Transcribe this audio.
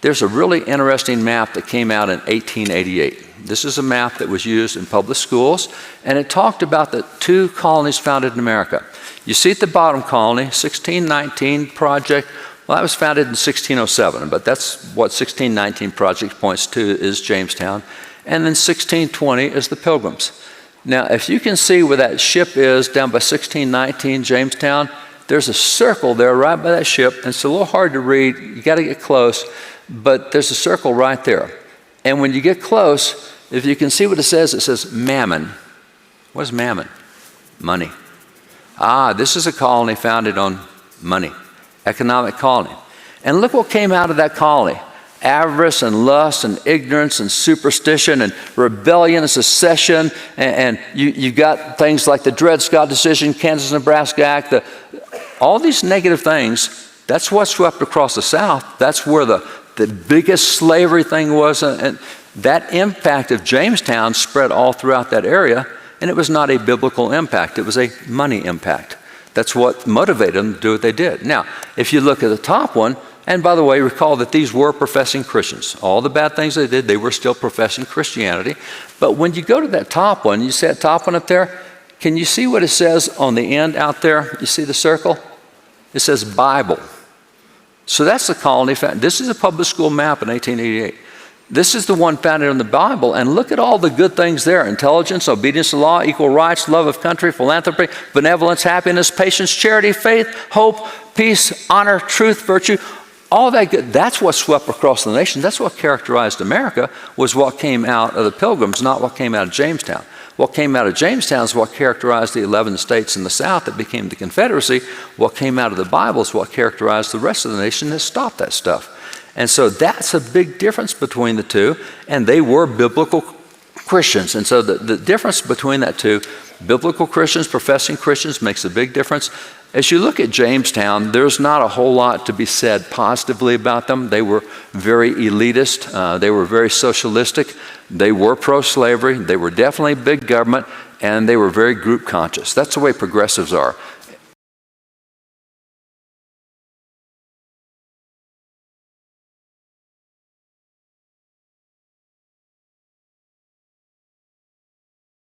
There's a really interesting map that came out in 1888. This is a map that was used in public schools, and it talked about the 2 colonies founded in America. You see at the bottom colony, 1619 project. Well, that was founded in 1607, but that's what 1619 project points to is Jamestown. And then 1620 is the Pilgrims. Now, if you can see where that ship is down by 1619 Jamestown, there's a circle there right by that ship, and it's a little hard to read. You got to get close, but there's a circle right there. And when you get close, if you can see what it says mammon. What is mammon? Money. This is a colony founded on money, economic colony. And look what came out of that colony. Avarice and lust and ignorance and superstition and rebellion and secession. And you got things like the Dred Scott decision, Kansas-Nebraska Act, all these negative things. That's what swept across the South. That's where the biggest slavery thing was. And that impact of Jamestown spread all throughout that area. And it was not a biblical impact. It was a money impact. That's what motivated them to do what they did. Now, if you look at the top one, and by the way, recall that these were professing Christians. All the bad things they did, they were still professing Christianity. But when you go to that top one, you see that top one up there, can you see what it says on the end out there? You see the circle? It says Bible. So that's the colony. This is a public school map in 1888. This is the one founded on the Bible, and look at all the good things there. Intelligence, obedience to law, equal rights, love of country, philanthropy, benevolence, happiness, patience, charity, faith, hope, peace, honor, truth, virtue. All that good, that's what swept across the nation. That's what characterized America, was what came out of the Pilgrims, not what came out of Jamestown. What came out of Jamestown is what characterized the 11 states in the South that became the Confederacy. What came out of the Bible is what characterized the rest of the nation that stopped that stuff. And so that's a big difference between the two, and they were biblical Christians. And so the difference between that two, biblical Christians, professing Christians, makes a big difference. As you look at Jamestown, there's not a whole lot to be said positively about them. They were very elitist. They were very socialistic. They were pro-slavery. They were definitely big government, and they were very group conscious. That's the way progressives are.